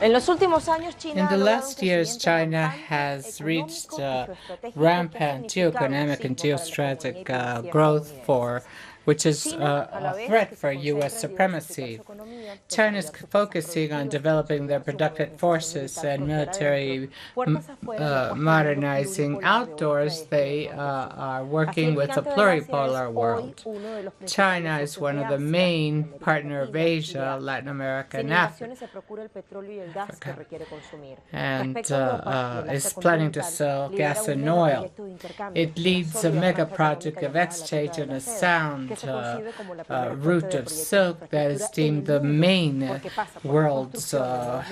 In the last years, China has reached rampant geoeconomic and geostrategic growth which is a threat for U.S. supremacy. China is focusing on developing their productive forces and military modernizing. Outdoors, they are working with a pluripolar world. China is one of the main partners of Asia, Latin America, and Africa, and is planning to sell gas and oil. It leads a mega project of exchange and a sound route of silk that is deemed the main world's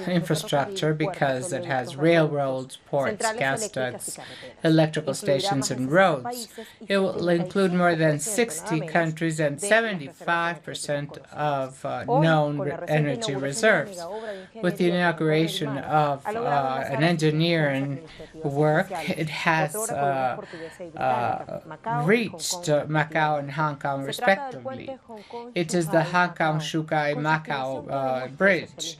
infrastructure because it has railroads, ports, gas ducts, electrical stations, and roads. It will include more than 60 countries and 75% of known energy reserves. With the inauguration of an engineering work, it has reached Macau and Hong Kong respectively. It is the Hong Kong-Shanghai-Macau bridge.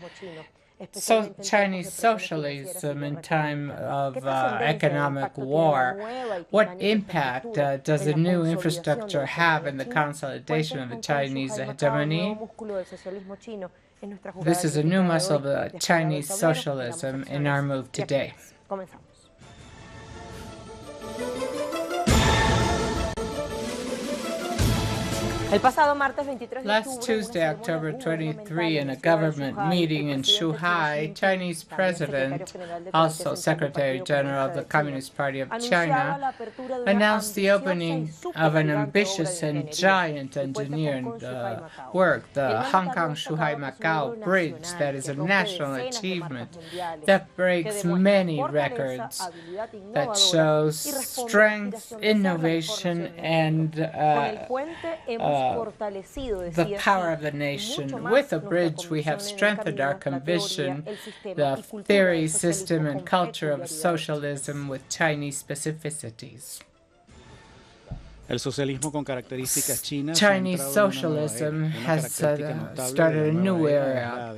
So Chinese socialism in time of economic war, what impact does the new infrastructure have in the consolidation of the Chinese hegemony? This is a new muscle of Chinese socialism in our move today. Last Tuesday, October 23, in a government meeting in Shanghai, Chinese President, also Secretary General of the Communist Party of China, announced the opening of an ambitious and giant engineering work, the Hong Kong-Shanghai-Macau Bridge, that is a national achievement that breaks many records, that shows strength, innovation, and the power of the nation. With a bridge, we have strengthened our conviction, the theory, system, and culture of socialism with Chinese specificities. Chinese socialism has started a new era.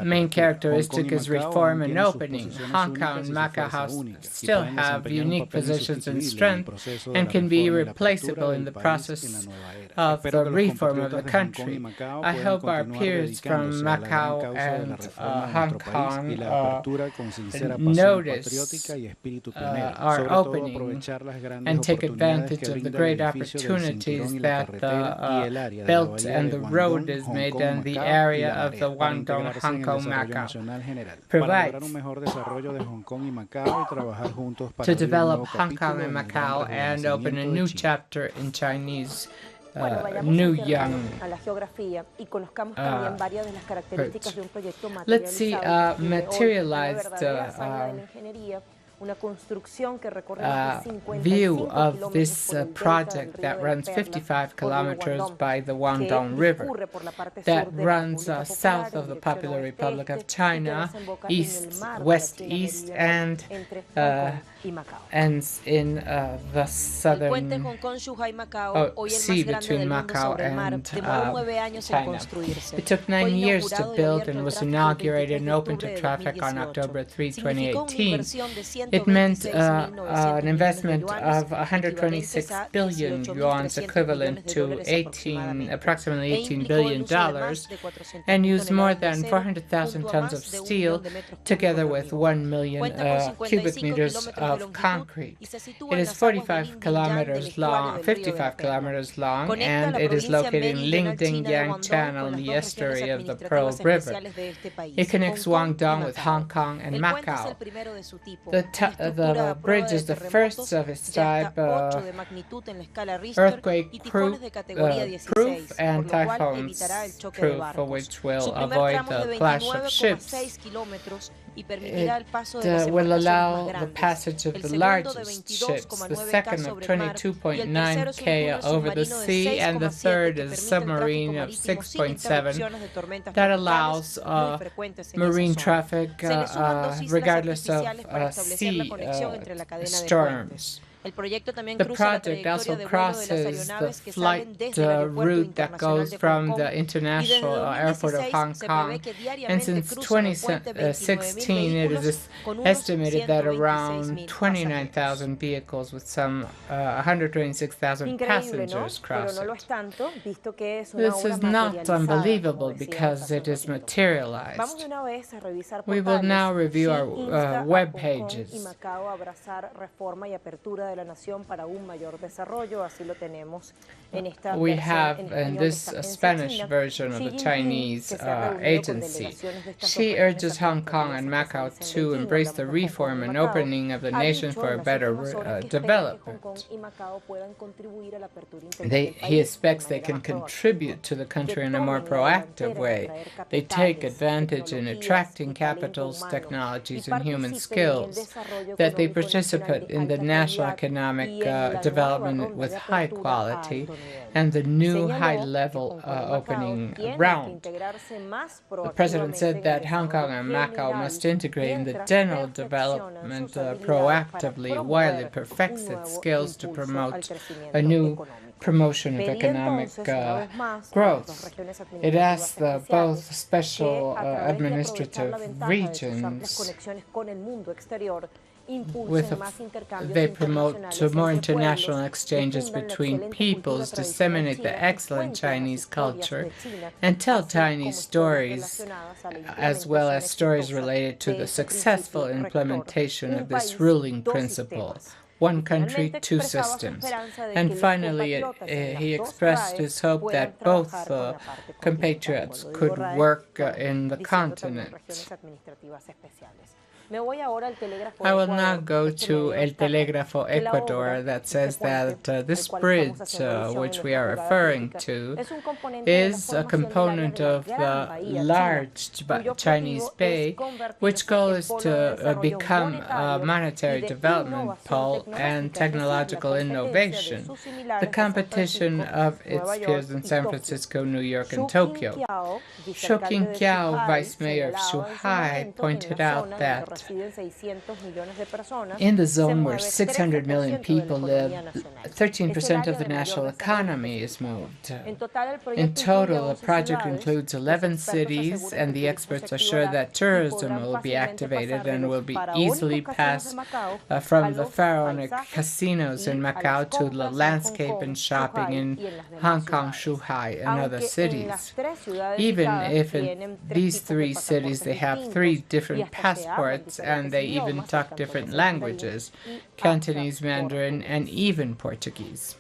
Main characteristic is reform and opening. Hong Kong and Macau still have unique positions and strength and can be irreplaceable in the process of the reform of the country. I hope our peers from Macau and Hong Kong notice our opening and take advantage of the great opportunities that the belt and the road is made and the area of the Guangdong, Hong Kong, Macau provides to develop Hong Kong and Macau and open a new chapter in Chinese new young. Let's see materialized view of this project that runs 55 kilometers by the Guangdong River, that runs south of the Popular Republic of China, west-east, and ends in the southern sea between Macau and China. It took 9 years to build and was inaugurated and opened to traffic on October 3, 2018. It meant an investment of 126 billion yuan, equivalent to approximately $18 billion, and used more than 400,000 tons of steel, together with 1 million cubic meters of concrete. It is 55 kilometers long, and it is located in Lingding-Yang Channel in the estuary of the Pearl River. It connects Guangdong with Hong Kong and Macau. The bridge is the first of its type, earthquake-proof and typhoon-proof, for which will avoid the clash of ships. It will allow the passage of the largest ships, the second of 22.9 K over the sea, and the third is a submarine of 6.7 that allows marine traffic regardless of sea storms. The project also crosses the flight route that goes from the international airport of Hong Kong, and since 2016 it is estimated that around 29,000 vehicles with some 126,000 passengers cross it. This is not unbelievable because it is materialized. We will now review our web pages. We have in this Spanish version of the Chinese agency. She urges Hong Kong and Macau to embrace the reform and opening of the nation for a better development. He expects they can contribute to the country in a more proactive way. They take advantage in attracting capitals, technologies, and human skills, that they participate in the national economic development with high quality, and the new high-level opening round. The president said that Hong Kong and Macau must integrate in the general development proactively while it perfects its skills to promote a new promotion of economic growth. It asks both special administrative regions they promote more international exchanges between peoples, disseminate the excellent Chinese culture, and tell Chinese stories, as well as stories related to the successful implementation of this ruling principle. One country, two systems. And finally, he expressed his hope that both compatriots could work in the continent. I will now go to El Telégrafo Ecuador, that says that this bridge, which we are referring to, is a component of the large Chinese Bay, which goal is to become a monetary development pole and technological innovation. The competition of its peers in San Francisco, New York, and Tokyo. Shu Qingqiao, vice mayor of Shuhai, pointed out that in the zone where 600 million people live, 13% of the national economy is moved. In total, the project includes 11 cities, and the experts are sure that tourism will be activated and will be easily passed from the pharaonic casinos in Macau to the landscape and shopping in Hong Kong, Shuhai, and other cities. Even if in these three cities they have 3 different passports and they even talk different languages, Cantonese, Mandarin, and even Portuguese.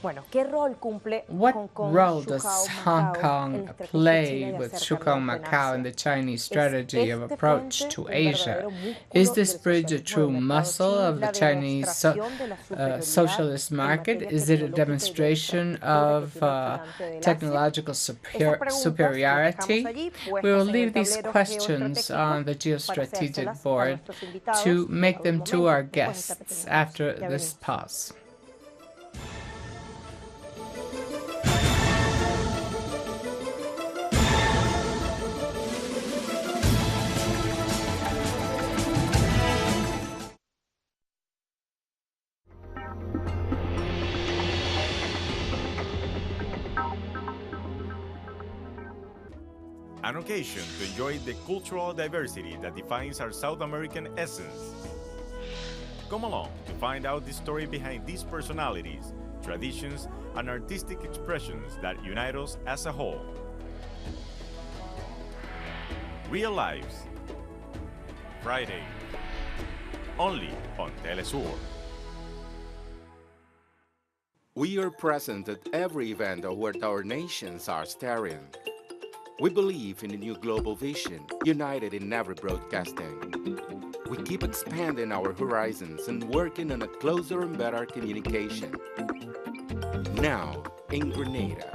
What role does Hong Kong play with Shukong Macau in the Chinese strategy of approach to Asia? Is this bridge a true muscle of the Chinese socialist market? Is it a demonstration of technological superiority? We will leave these questions on the geostrategic board to make them to our guests after this pause. An occasion to enjoy the cultural diversity that defines our South American essence. Come along to find out the story behind these personalities, traditions, and artistic expressions that unite us as a whole. Real Lives, Friday, only on Telesur. We are present at every event where our nations are staring. We believe in a new global vision, united in every broadcasting. We keep expanding our horizons and working on a closer and better communication. Now, in Grenada,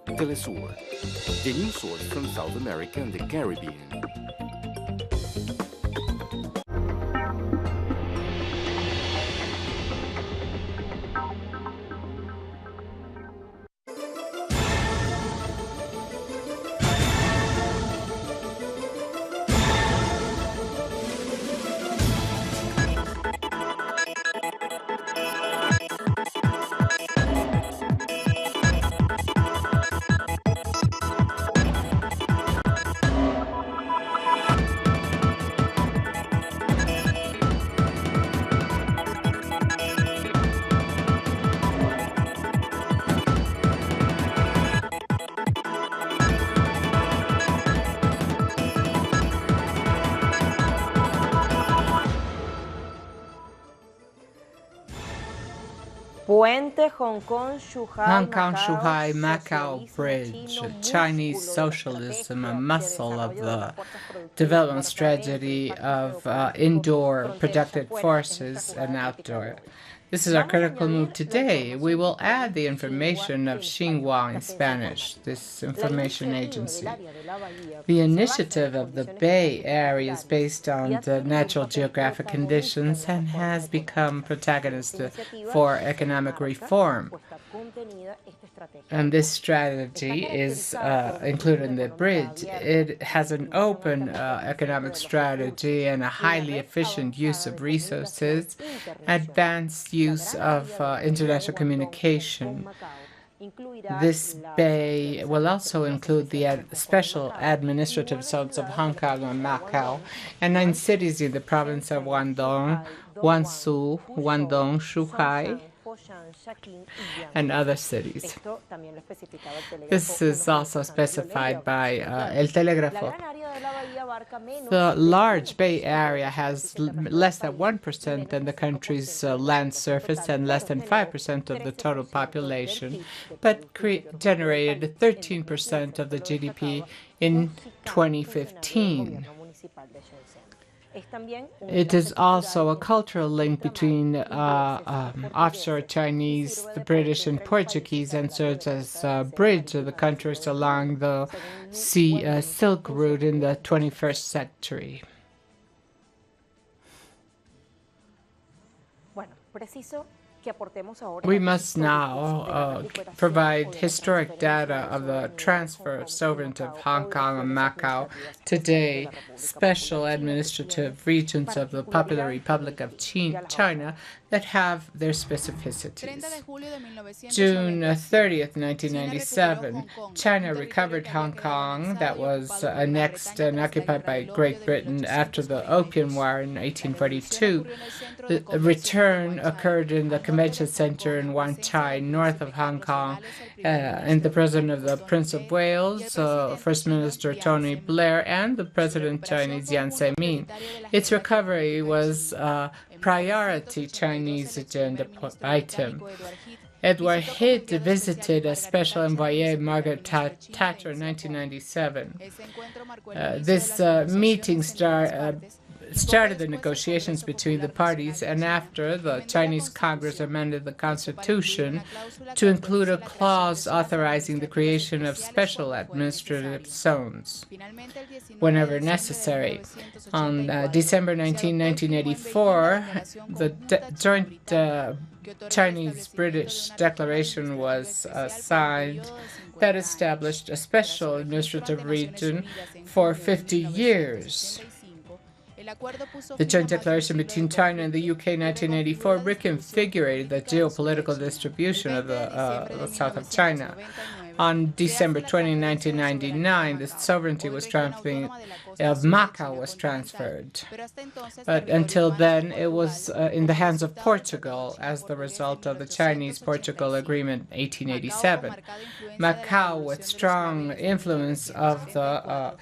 Telesur, the news source from South America and the Caribbean. Hong Kong-Shanghai-Macau Bridge, Chinese socialism, a muscle of the development strategy of indoor productive forces and outdoor. This is our critical move today. We will add the information of Xinhua in Spanish, this information agency. The initiative of the Bay Area is based on the natural geographic conditions and has become protagonist for economic reform. And this strategy is included in the bridge. It has an open economic strategy and a highly efficient use of resources, advanced use of international communication. This bay will also include the special administrative zones of Hong Kong and Macau, and 9 cities in the province of Guangdong, Guangzhou, Guangdong, Shuhai, and other cities. This is also specified by El Telegrafo. The large Bay Area has less than 1% of the country's land surface and less than 5% of the total population, but generated 13% of the GDP in 2015. It is also a cultural link between offshore Chinese, the British, and Portuguese, and serves as a bridge of the countries along the Silk Route in the 21st century. We must now provide historic data of the transfer of sovereignty of Hong Kong and Macau. Today, special administrative regions of the Popular Republic of China that have their specificities. June 30th, 1997, China recovered Hong Kong that was annexed and occupied by Great Britain after the Opium War in 1842. The return occurred in the Convention Center in Wan Chai, north of Hong Kong, and the President of the Prince of Wales, First Minister Tony Blair, and the President Chinese Jiang Zemin. Its recovery was a priority Chinese agenda item. Edward Head visited as special envoyé Margaret Thatcher in 1997. This meeting started the negotiations between the parties, and after the Chinese Congress amended the Constitution to include a clause authorizing the creation of special administrative zones whenever necessary. On December 19, 1984, the joint Chinese-British declaration was signed that established a special administrative region for 50 years. The joint declaration between China and the UK in 1984 reconfigured the geopolitical distribution of the south of China. On December 20, 1999, the sovereignty of Macau was transferred. But until then, it was in the hands of Portugal as the result of the Chinese-Portugal Agreement in 1887. Macau, with strong influence of the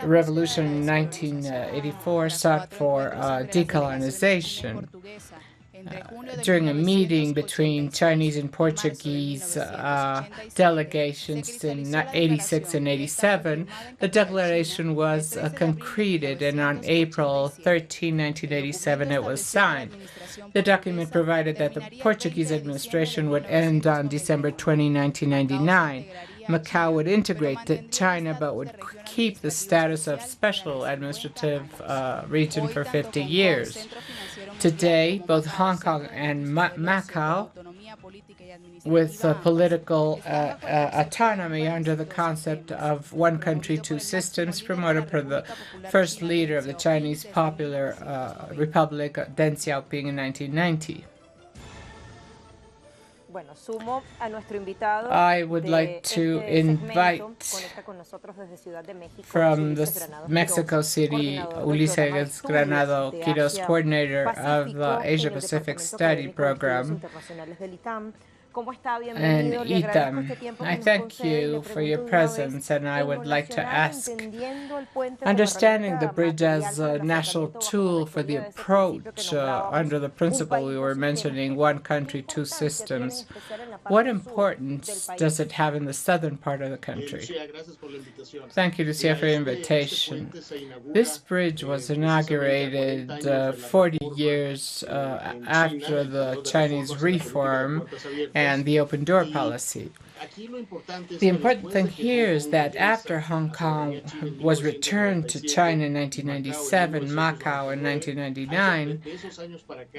Revolution in 1984, sought for decolonization. During a meeting between Chinese and Portuguese delegations in 86 and 87, the declaration was concreted, and on April 13, 1987, it was signed. The document provided that the Portuguese administration would end on December 20, 1999. Macau would integrate to China but would keep the status of special administrative region for 50 years. Today, both Hong Kong and Macau, with political autonomy under the concept of one country, two systems, promoted by the first leader of the Chinese Popular Republic, Deng Xiaoping, in 1990. I would like to invite from the Mexico City, Ulises Granado Quiroz, coordinator of the Asia Pacific Study Program, and eat them. I thank you for your presence, and I would like to ask, understanding the bridge as a national tool for the approach under the principle we were mentioning, one country, two systems, what importance does it have in the southern part of the country? Thank you, Lucia, for your invitation. This bridge was inaugurated 40 years after the Chinese reform and the open door policy. The important thing here is that after Hong Kong was returned to China in 1997, Macau in 1999,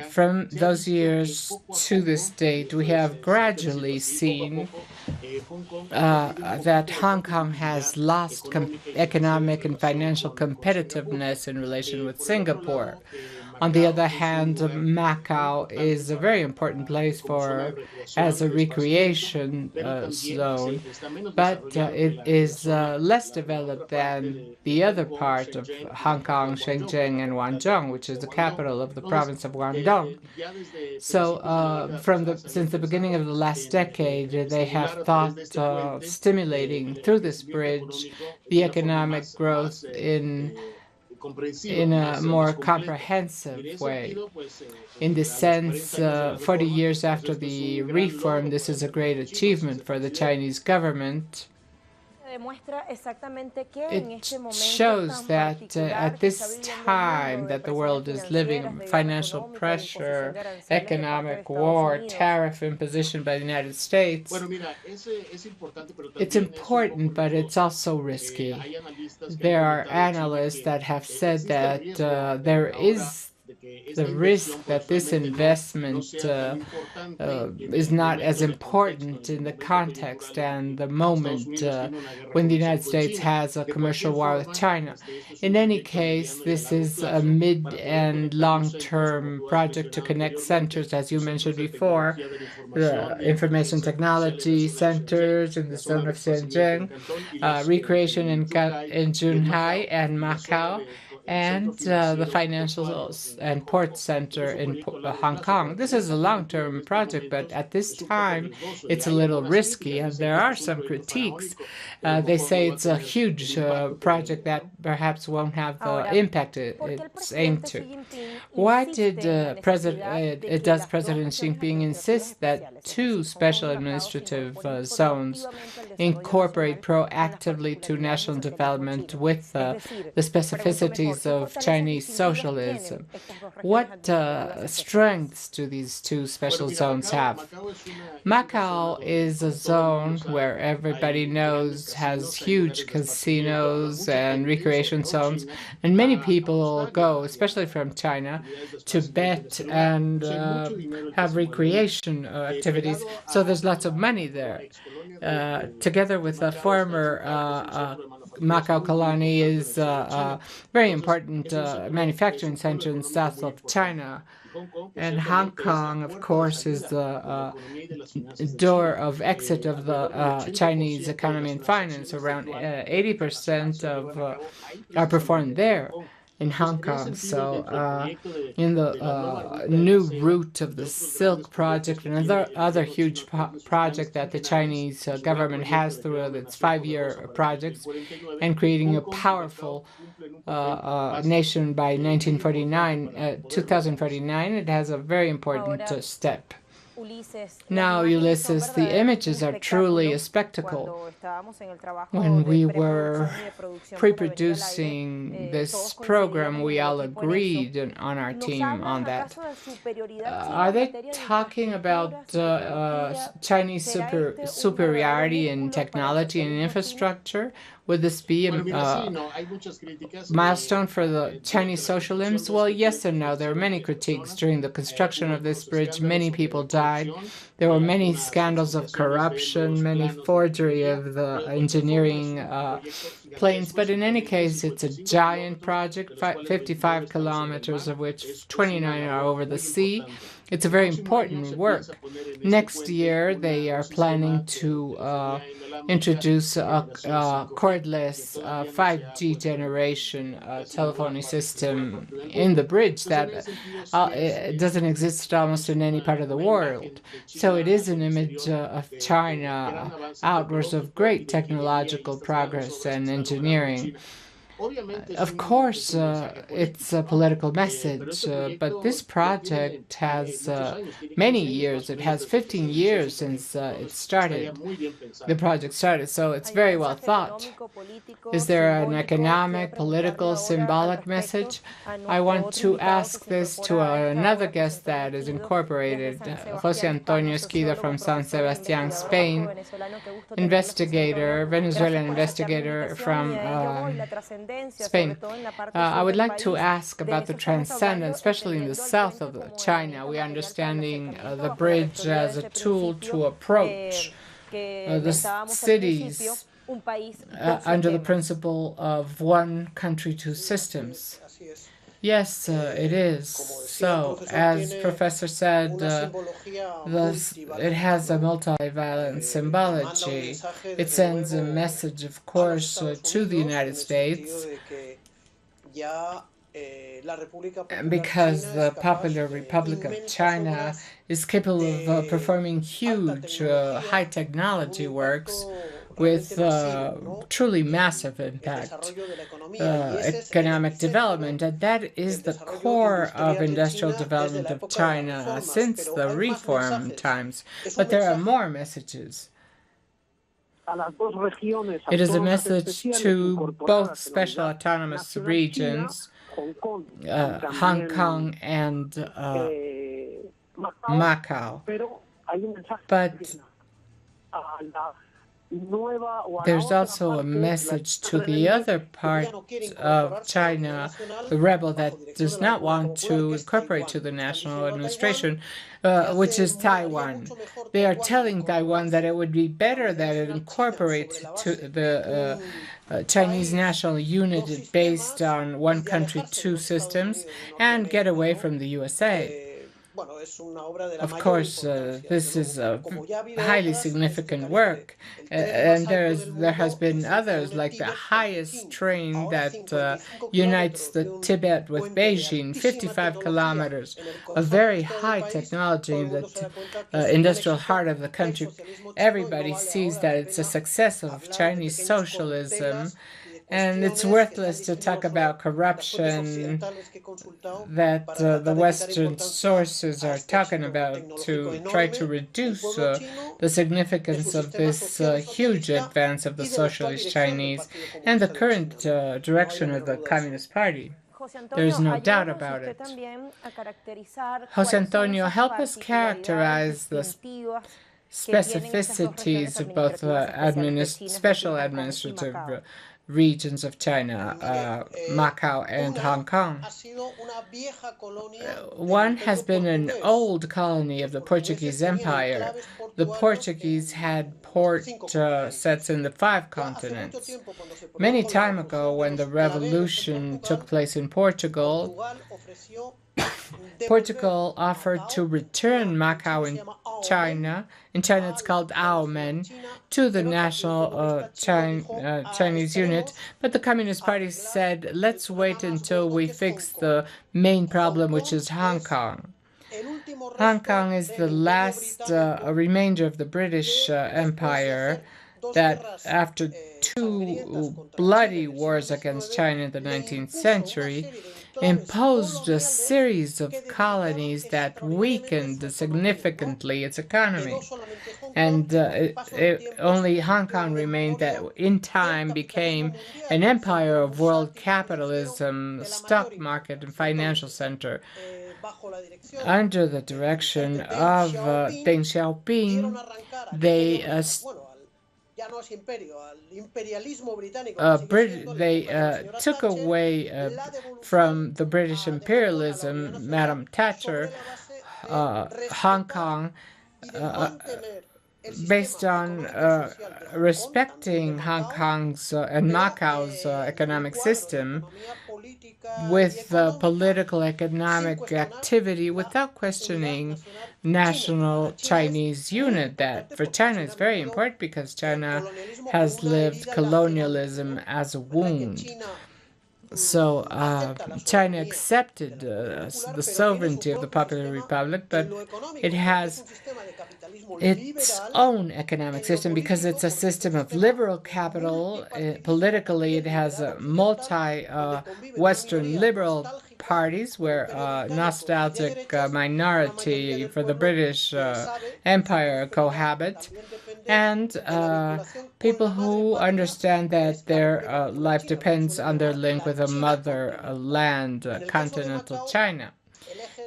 from those years to this date, we have gradually seen that Hong Kong has lost economic and financial competitiveness in relation with Singapore. On the other hand, Macau is a very important place as a recreation zone, but it is less developed than the other part of Hong Kong, Shenzhen, and Guangdong, which is the capital of the province of Guangdong. So, since the beginning of the last decade, they have thought of stimulating through this bridge the economic growth in a more comprehensive way. In this sense, 40 years after the reform, this is a great achievement for the Chinese government. It shows that at this time that the world is living financial pressure, economic war, tariff imposition by the United States, it's important, but it's also risky. There are analysts that have said that there is the risk that this investment is not as important in the context and the moment when the United States has a commercial war with China. In any case, this is a mid and long-term project to connect centers, as you mentioned before, the information technology centers in the zone of Shenzhen, recreation in Zhonghai and Macau, and the financial and port center in Hong Kong. This is a long-term project, but at this time, it's a little risky, and there are some critiques. They say it's a huge project that perhaps won't have the impact it's aimed to. Why does President Xi Jinping insist that two special administrative zones incorporate proactively to national development with the specificities of Chinese socialism? What strengths do these two special zones have? Macau is a zone where everybody knows has huge casinos and recreation zones, and many people go, especially from China, to bet and have recreation activities. So there's lots of money there. Together with a former Macau colony is a very important manufacturing center in the south of China. And Hong Kong, of course, is the door of exit of the Chinese economy and finance. Around 80% of are performed there in Hong Kong. So in the new route of the Silk Project, another huge project that the Chinese government has through its 5-year projects, and creating a powerful nation by 2049, it has a very important step. Now, Ulysses, the images are truly a spectacle. When we were pre-producing this program, we all agreed on our team on that. Are they talking about Chinese superiority in technology and infrastructure? Would this be a milestone for the Chinese socialism? Well, yes and no. There were many critiques during the construction of this bridge. Many people died. There were many scandals of corruption, many forgery of the engineering planes, but in any case, it's a giant project, 55 kilometers of which 29 are over the sea. It's a very important work. Next year, they are planning to introduce a cordless 5G generation telephony system in the bridge that doesn't exist almost in any part of the world. So it is an image of China outwards of great technological progress and engineering. Of course, it's a political message, but this project has many years. It has 15 years since it started. The project started, so it's very well thought. Is there an economic, political, symbolic message? I want to ask this to another guest that is incorporated, José Antonio Esquida from San Sebastián, Spain, investigator, Venezuelan investigator from Spain. I would like to ask about the transcendence, especially in the south of China. We are understanding the bridge as a tool to approach the cities under the principle of one country, two systems. Yes, it is. So, as Professor said, it has a multivalent symbology. It sends a message, of course, to the United States, because the Popular Republic of China is capable of performing huge high technology works with truly massive impact, economic development, and that is the core of industrial development of China since the reform times. But there are more messages. It is a message to both special autonomous regions, Hong Kong and Macau. But there's also a message to the other part of China, the rebel that does not want to incorporate to the national administration, which is Taiwan. They are telling Taiwan that it would be better that it incorporates to the Chinese national unit based on one country, two systems, and get away from the USA. Of course, this is a highly significant work, and there has been others, like the highest train that unites the Tibet with Beijing, 55 kilometers, a very high technology in the industrial heart of the country. Everybody sees that it's a success of Chinese socialism. And it's worthless to talk about corruption that the Western sources are talking about to try to reduce the significance of this huge advance of the socialist Chinese and the current direction of the Communist Party. There is no doubt about it. José Antonio, help us characterize the specificities of both special administrative regions of China, Macau and Hong Kong. One has been an old colony of the Portuguese Empire. The Portuguese had port sets in the 5 continents. Many time ago, when the revolution took place in Portugal, Portugal offered to return Macau in China. In China, it's called Aomen, to the national Chinese unit. But the Communist Party said, let's wait until we fix the main problem, which is Hong Kong. Hong Kong is the last remainder of the British Empire that, after 2 bloody wars against China in the 19th century, imposed a series of colonies that weakened significantly its economy. And only Hong Kong remained that in time became an empire of world capitalism, stock market, and financial center. Under the direction of Deng Xiaoping, they took away from the British imperialism, Madam Thatcher, Hong Kong, based on respecting Hong Kong's and Macau's economic system with political economic activity without questioning national Chinese unit. That for China is very important because China has lived colonialism as a wound. So China accepted the sovereignty of the Popular Republic, but it has its own economic system because it's a system of liberal capital. Politically, it has a multi-Western liberal parties where nostalgic minority for the British Empire cohabit, and people who understand that their life depends on their link with a motherland, continental China.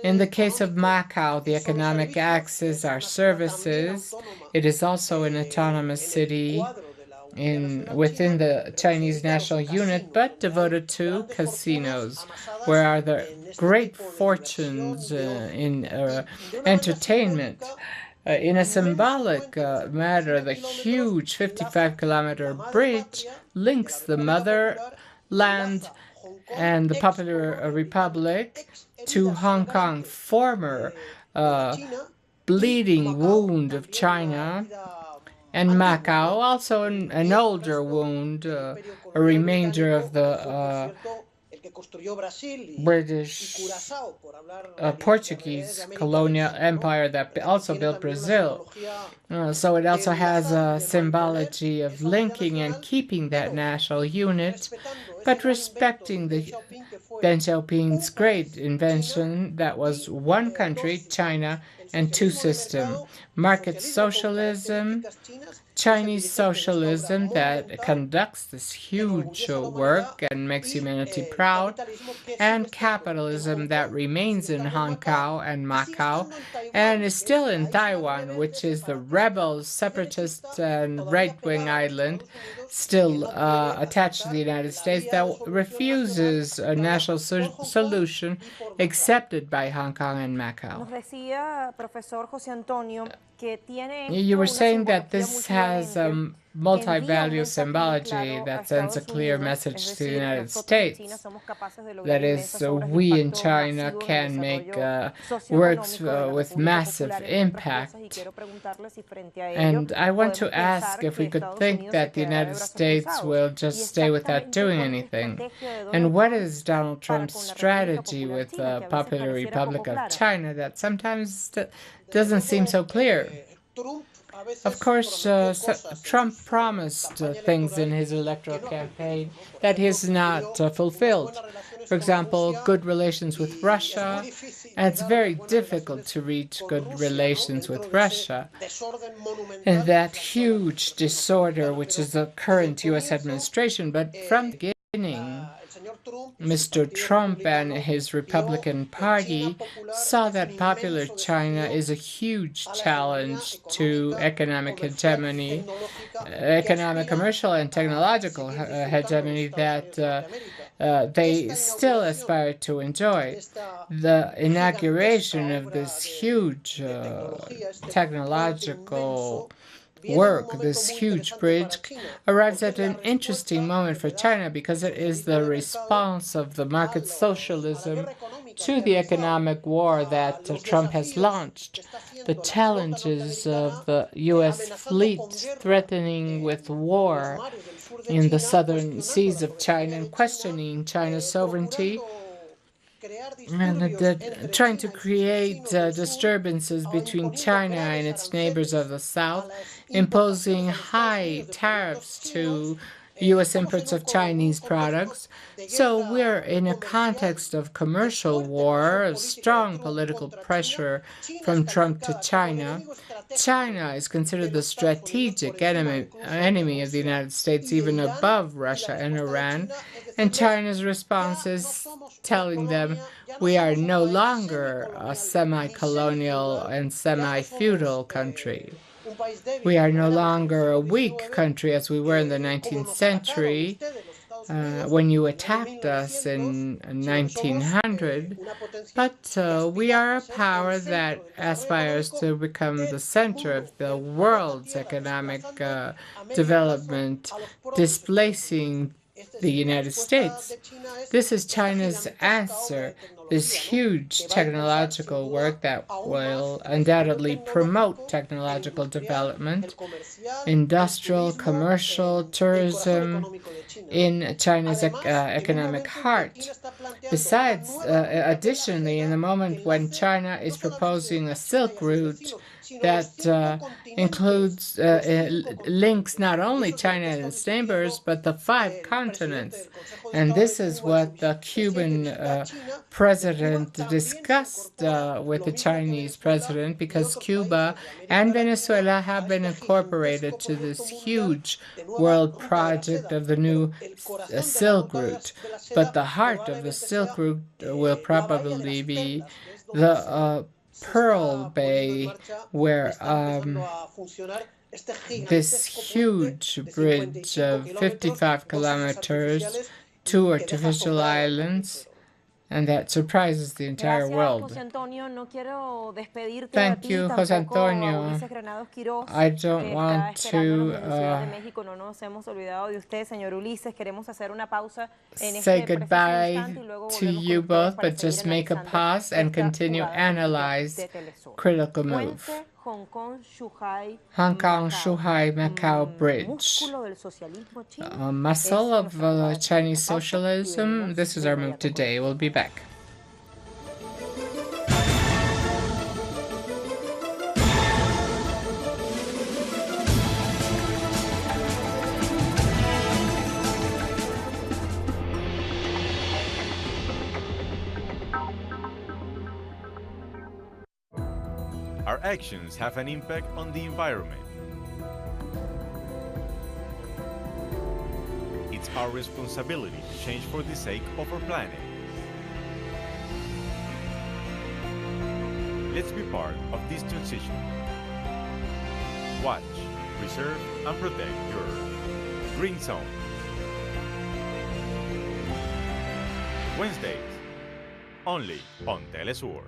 In the case of Macau, the economic axis are services. It is also an autonomous city within the Chinese national unit, but devoted to casinos, where are the great fortunes in entertainment. In a symbolic matter, the huge 55-kilometer bridge links the motherland and the Popular Republic to Hong Kong, former bleeding wound of China, and Macau, also an older wound, a remainder of the British, Portuguese colonial empire that also built Brazil. So it also has a symbology of linking and keeping that national unit, but respecting the Deng Xiaoping's great invention that was one country, China, and two systems. Market socialism, Chinese socialism that conducts this huge work and makes humanity proud, and capitalism that remains in Hong Kong and Macau and is still in Taiwan, which is the rebel, separatist, and right-wing island still attached to the United States that refuses a national solution accepted by Hong Kong and Macau. You were saying that this has multi-value symbology that sends a clear message to the United States. That is, we in China can make works with massive impact. And I want to ask if we could think that the United States will just stay without doing anything. And what is Donald Trump's strategy with the Popular Republic of China that sometimes doesn't seem so clear? Of course, Trump promised things in his electoral campaign that he has not fulfilled. For example, good relations with Russia, and it's very difficult to reach good relations with Russia. And that huge disorder, which is the current U.S. administration, but from the beginning, Mr. Trump and his Republican Party saw that popular China is a huge challenge to economic hegemony, economic, commercial, and technological hegemony that they still aspire to enjoy. The inauguration of this huge technological work, this huge bridge, arrives at an interesting moment for China because it is the response of the market socialism to the economic war that Trump has launched. The challenges of the U.S. fleet threatening with war in the southern seas of China and questioning China's sovereignty, and trying to create disturbances between China and its neighbors of the south, imposing high tariffs to U.S. imports of Chinese products. So we're in a context of commercial war, of strong political pressure from Trump to China. China is considered the strategic enemy of the United States, even above Russia and Iran. And China's response is telling them we are no longer a semi-colonial and semi-feudal country. We are no longer a weak country as we were in the 19th century, when you attacked us in 1900, but we are a power that aspires to become the center of the world's economic development, displacing the United States. This is China's answer, this huge technological work that will undoubtedly promote technological development, industrial, commercial, tourism in China's economic heart. Besides, additionally, in the moment when China is proposing a Silk Route that includes links not only China and its neighbors, but the 5 continents. And this is what the Cuban president discussed with the Chinese president, because Cuba and Venezuela have been incorporated to this huge world project of the new Silk Route. But the heart of the Silk Route will probably be the Pearl Bay, where this huge bridge of 55 kilometers, 2 artificial islands, and that surprises the entire world. Thank you, José Antonio. I don't want to say goodbye to you both, but just make a pause and continue analyze critical move. Hong Kong-Shanghai-Macau Bridge. A muscle of Chinese socialism. This is our move today. We'll be back. Our actions have an impact on the environment. It's our responsibility to change for the sake of our planet. Let's be part of this transition. Watch, preserve, and protect your Green Zone. Wednesdays, only on Telesur.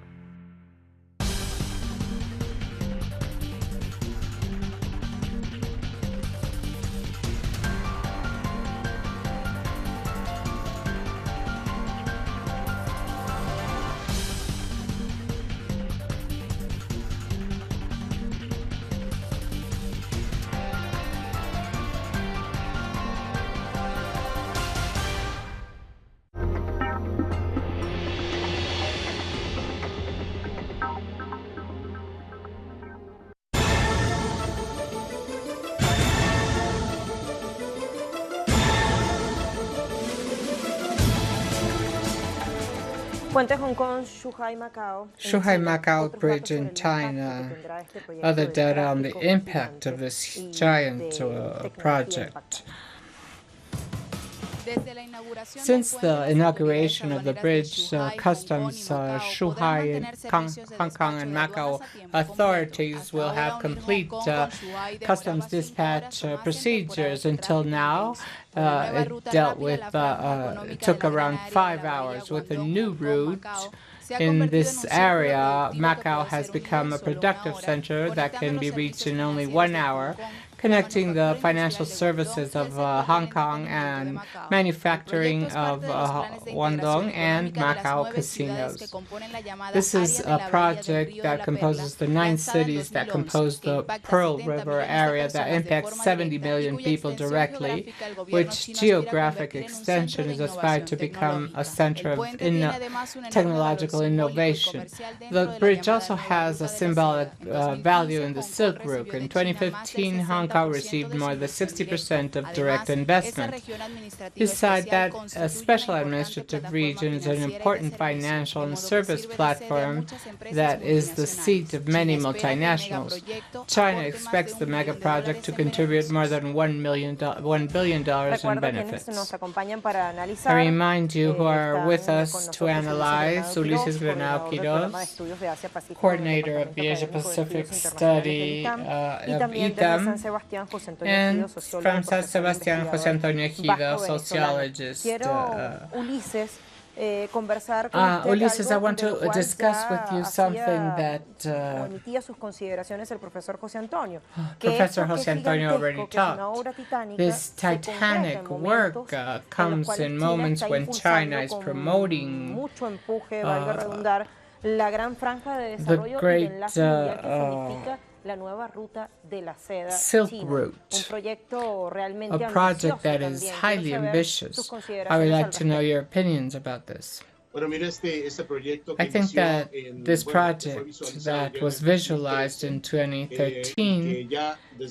Shanghai-Macau Bridge in China. Other data on the impact of this giant project. Since the inauguration of the bridge, customs, Shanghai and Hong Kong and Macau authorities will have complete customs dispatch procedures. Until now, it dealt with, it took around 5 hours. With a new route in this area, Macau has become a productive center that can be reached in only 1 hour, connecting the financial services of Hong Kong and manufacturing of Guangdong and Macau casinos. This is a project that composes the 9 cities that compose the Pearl River area that impacts 70 million people directly, which geographic extension is aspired to become a center of technological innovation. The bridge also has a symbolic value in the Silk Route. In 2015, Hong Kong received more than 60% of direct investment. Besides that, a special administrative region is an important financial and service platform that is the seat of many multinationals. China expects the mega project to contribute more than $1 billion in benefits. I remind you who are with us to analyze Ulises Granado Quiroz, coordinator of the Asia Pacific study of ITAM, And from San Sebastián, José Antonio Ejido, sociologist. Ulises, I want to discuss with you something that Professor José Antonio already taught. This titanic work comes in moments when China is promoting the great Silk Route, a project that is highly ambitious. I would like to know your opinions about this. I think that this project that was visualized in 2013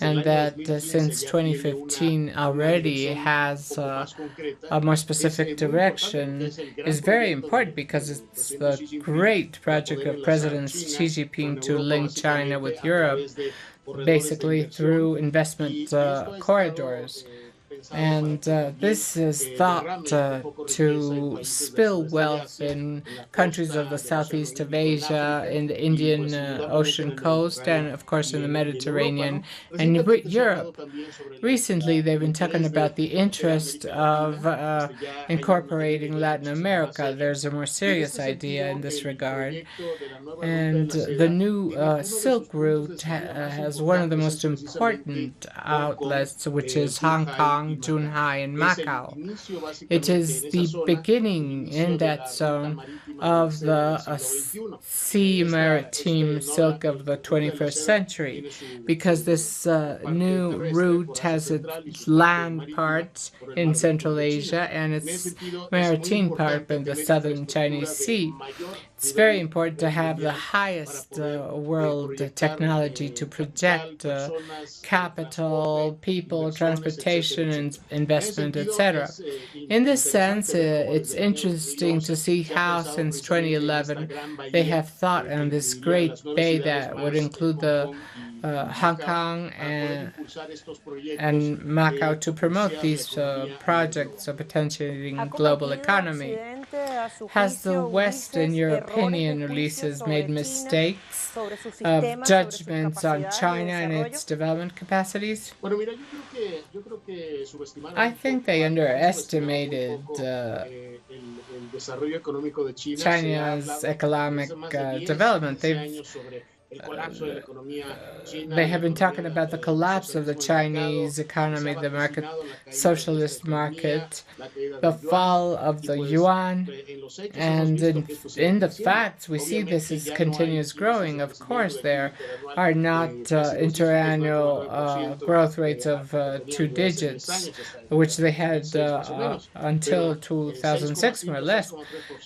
and that since 2015 already has a more specific direction is very important because it's the great project of President Xi Jinping to link China with Europe, basically through investment corridors. And this is thought to spill wealth in countries of the southeast of Asia, in the Indian Ocean coast, and of course in the Mediterranean and Europe. Recently, they've been talking about the interest of incorporating Latin America. There's a more serious idea in this regard. And the new Silk Route has one of the most important outlets, which is Hong Kong, Zhonghai, and Macau. It is the beginning in that zone of the sea maritime silk of the 21st century, because this new route has its land part in Central Asia and its maritime part in the southern Chinese Sea. It's very important to have the highest world technology to project capital, people, transportation, and investment, etc. In this sense, it's interesting to see how since 2011 they have thought on this great bay that would include the Hong Kong and Macau to promote these projects of potentiating global economy. Has the West, in your opinion, Ulises, made mistakes of judgments on China and its development capacities? I think they underestimated China's economic development. They have been talking about the collapse of the Chinese economy, the socialist market, the fall of the yuan, and in the facts we see this is continuous growing. Of course, there are not interannual growth rates of 2 digits, which they had until 2006 more or less,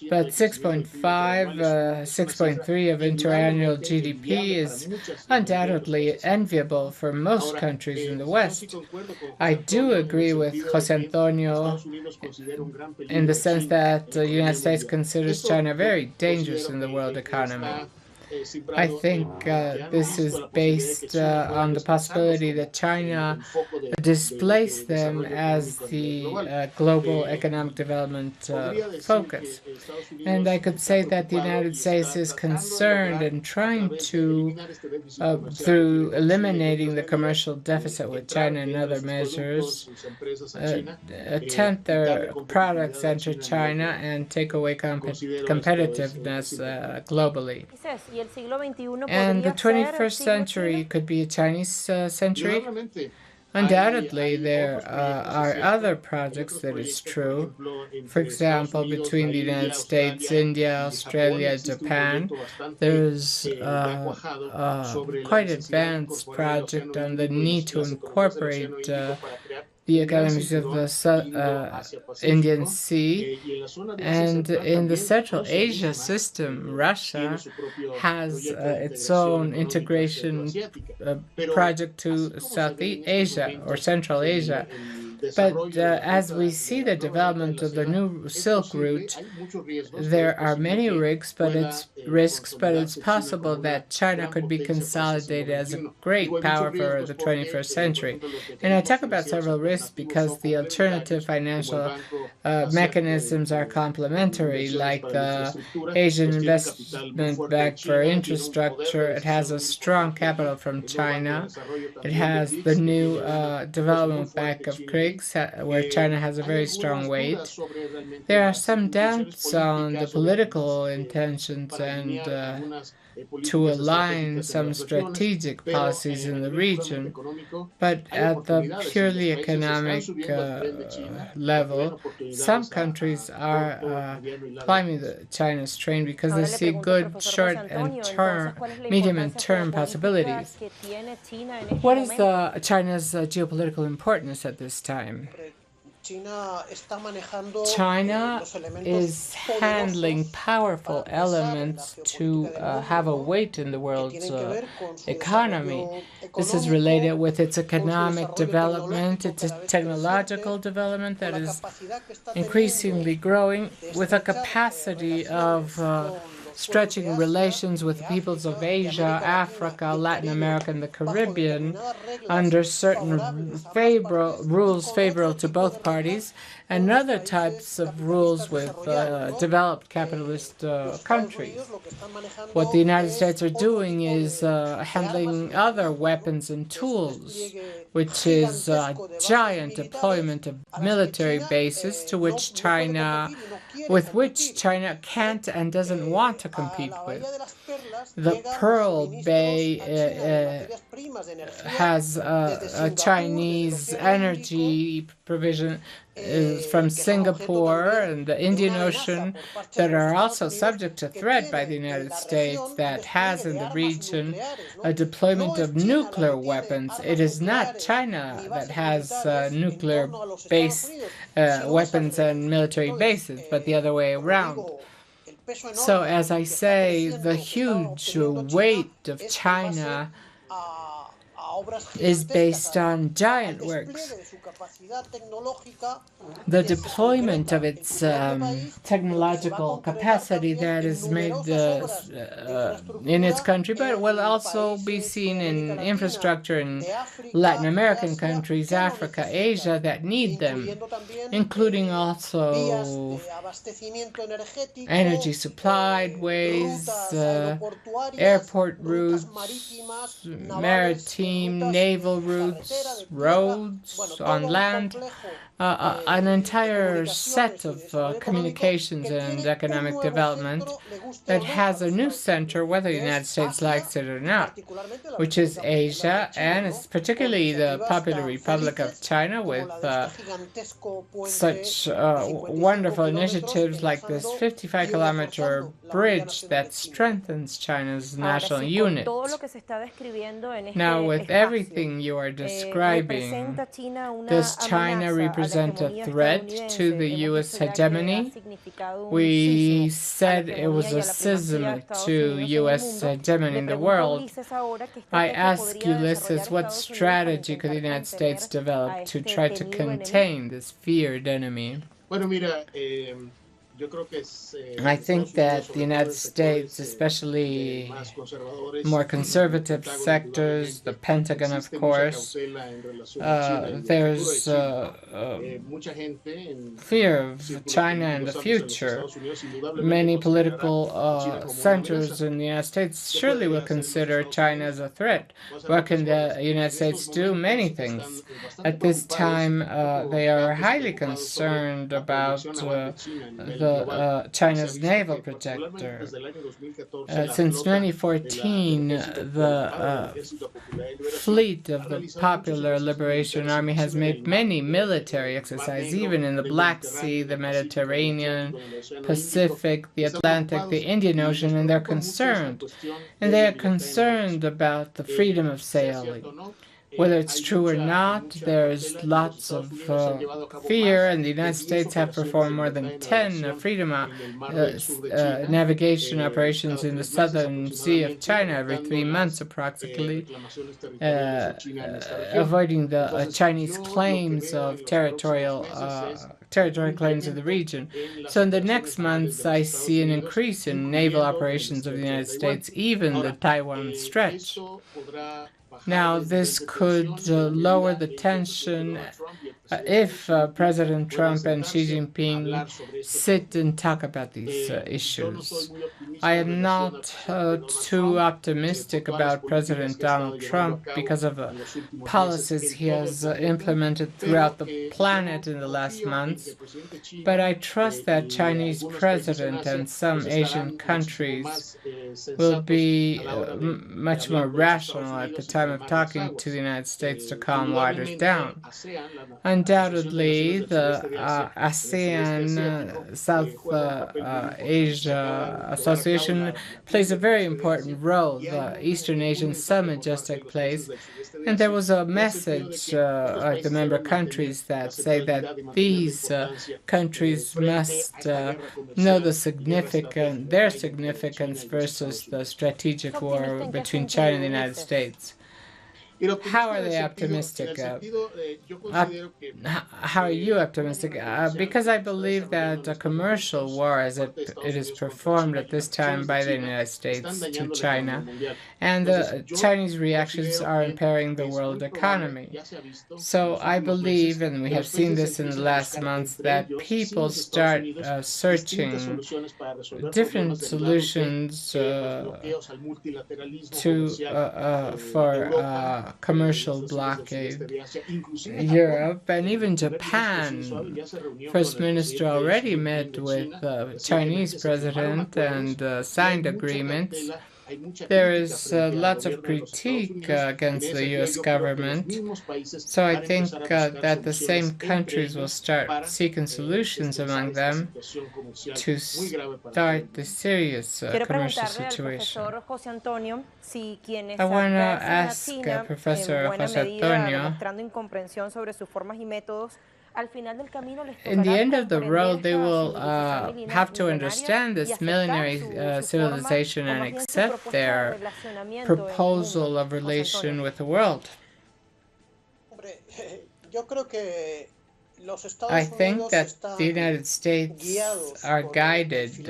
but 6.5, 6.3 of interannual GDP is undoubtedly enviable for most countries in the West. I do agree with José Antonio in the sense that the United States considers China very dangerous in the world economy. I think this is based on the possibility that China displace them as the global economic development focus. And I could say that the United States is concerned and trying to, through eliminating the commercial deficit with China and other measures, attempt their products enter China and take away competitiveness globally. And the 21st century could be a Chinese century? Undoubtedly, there are other projects that is true. For example, between the United States, India, Australia, Japan, there's a quite advanced project on the need to incorporate the economies of the Indian Sea, and in the Central Asia system, Russia has its own integration project to Southeast Asia or Central Asia. But as we see the development of the new Silk Route, there are many risks, but it's possible that China could be consolidated as a great power for the 21st century. And I talk about several risks because the alternative financial mechanisms are complementary, like the Asian Investment Bank for Infrastructure. It has a strong capital from China. It has the new Development Bank of CRIGS, where China has a very strong weight. There are some doubts on the political intentions and to align some strategic policies in the region, but at the purely economic level, some countries are climbing China's train because they see good short and medium and term possibilities. What is China's geopolitical importance at this time? China is handling powerful elements to have a weight in the world's economy. This is related with its economic development, its technological development that is increasingly growing, with a capacity of stretching relations with peoples of Asia, Africa, Latin America, and the Caribbean under certain rules favorable to both parties, and other types of rules with developed capitalist countries. What the United States are doing is handling other weapons and tools, which is a giant deployment of military bases with which China can't and doesn't want to compete with. The Pearl Bay has a Chinese energy provision from Singapore and the Indian Ocean that are also subject to threat by the United States, that has in the region a deployment of nuclear weapons. It is not China that has nuclear base weapons and military bases, but the other way around. So, as I say, the huge weight of China is based on giant works. The deployment of its technological capacity that is made in its country, but will also be seen in infrastructure in Latin American countries, Africa, Asia, that need them, including also energy supplied ways, airport routes, maritime, naval routes, roads on land, an entire set of communications and economic development that has a new center, whether the United States likes it or not, which is Asia, and it's particularly the Popular Republic of China, with such wonderful initiatives like this 55-kilometer bridge that strengthens China's national unit. Now, with everything you are describing, does China represent a threat to the U.S. hegemony? We said it was a schism to U.S. hegemony in the world. I ask Ulysses, what strategy could the United States develop to try to contain this feared enemy? I think that the United States, especially more conservative sectors, the Pentagon, of course, there's fear of China in the future. Many political centers in the United States surely will consider China as a threat. What can the United States do? Many things. At this time, they are highly concerned about China's naval projector. Since 2014, the fleet of the Popular Liberation Army has made many military exercises, even in the Black Sea, the Mediterranean, Pacific, the Atlantic, the Indian Ocean, and they're concerned. And they are concerned about the freedom of sailing. Whether it's true or not, there's lots of fear, and the United States have performed more than 10 freedom navigation operations in the southern Sea of China every 3 months approximately, avoiding the Chinese claims of territorial claims of the region. So in the next months, I see an increase in naval operations of the United States, even the Taiwan Stretch. Now, this could lower the tension if President Trump and Xi Jinping sit and talk about these issues. I am not too optimistic about President Donald Trump because of the policies he has implemented throughout the planet in the last months, but I trust that Chinese president and some Asian countries will be much more rational at the time of talking to the United States to calm waters down. Undoubtedly, the ASEAN South Asia Association plays a very important role. The Eastern Asian Summit just took place, and there was a message of the member countries that say that these countries must know their significance versus the strategic war between China and the United States. How are they optimistic? How are you optimistic? Because I believe that a commercial war, as it is performed at this time by the United States to China, and the Chinese reactions are impairing the world economy. So I believe, and we have seen this in the last months, that people start searching different solutions for commercial blockade. Europe and even Japan, First Minister already met with the Chinese president and signed agreements. There is lots of critique against the U.S. government, so I think that the same countries will start seeking solutions among them to start the serious commercial situation. I want to ask Professor José Antonio, in the end of the road, they will have to understand this millenary civilization and accept their proposal of relation with the world. I think that the United States are guided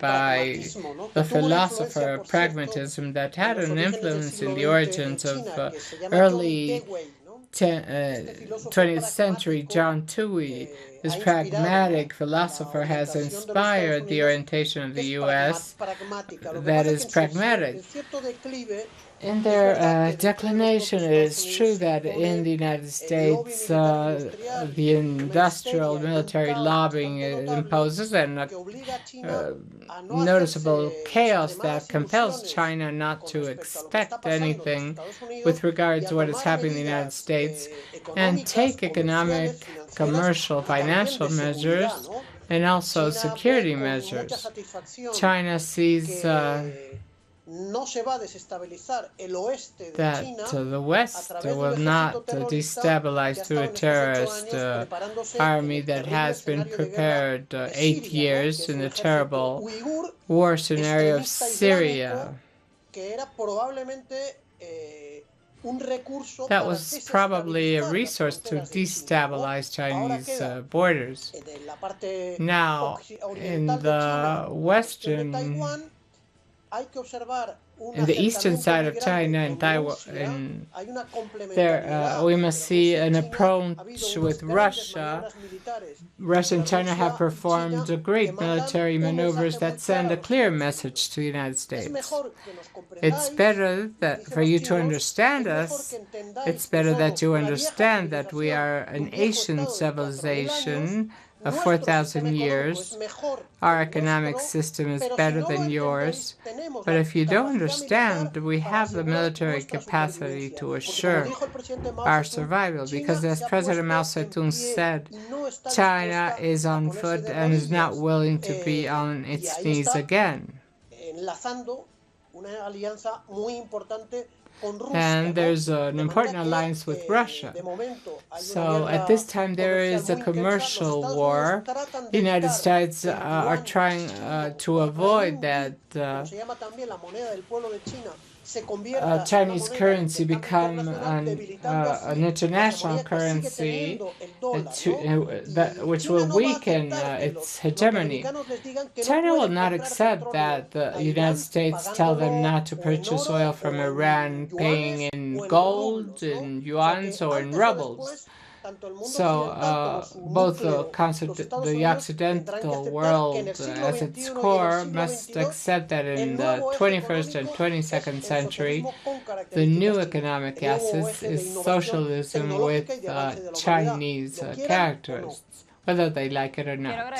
by the philosopher of pragmatism that had an influence in the origins of early 20th century. John Dewey, this pragmatic philosopher, has inspired the orientation of the U.S. that is pragmatic. In their declination, it is true that in the United States, the industrial military lobbying imposes a noticeable chaos that compels China not to expect anything with regard to what is happening in the United States and take economic, commercial, financial measures and also security measures. China sees that the West will not destabilize through a terrorist army that has been prepared 8 years in the terrible war scenario of Syria. That was probably a resource to destabilize Chinese borders. Now, in the in the eastern side of China and Taiwan, we must see an approach with Russia. Russia and China have performed great military maneuvers that send a clear message to the United States. It's better that for you to understand us, it's better that you understand that we are an Asian civilization of 4,000 years. Our economic system is better than yours. But if you don't understand, we have the military capacity to assure our survival. Because as President Mao Zedong said, China is on foot and is not willing to be on its knees again. and there's an important alliance with Russia. So at this time there is a commercial war. The United States are trying to avoid that Chinese currency become an international currency which will weaken its hegemony. China will not accept that the United States tell them not to purchase oil from Iran paying in gold, in yuans, or in rubles. So both the Occidental world as its core must accept that in the 21st and 22nd century, the new economic axis is socialism with Chinese characteristics, whether they like it or not.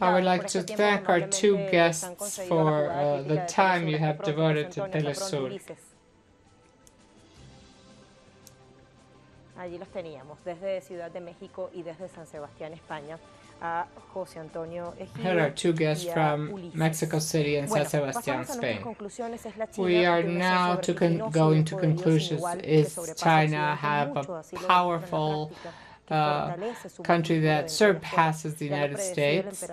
I would like to thank our two guests for the time you have devoted to Telesur. Allí los teníamos, desde Ciudad de México y desde San Sebastián, España, a José Antonio Ejido. Here are two guests from Mexico City and San Sebastián, Spain. We are now going to conclusions. Is China have a powerful country that surpasses the United States?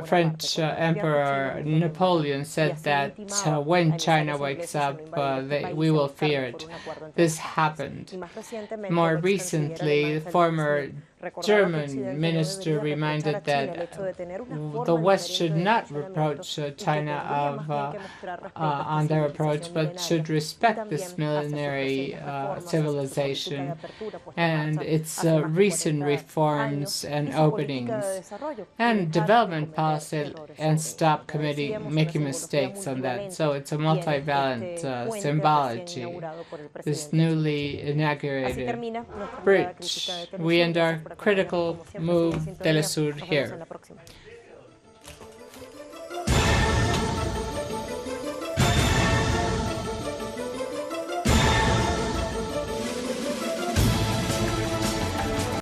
French Emperor Napoleon said that when China wakes up, we will fear it. This happened. More recently, the former German minister reminded that the West should not reproach China on their approach, but should respect this millenary civilization and its recent reforms and openings and development policy, and stop making mistakes on that. So it's a multivalent symbology, this newly inaugurated bridge. We end our critical move Telesur here.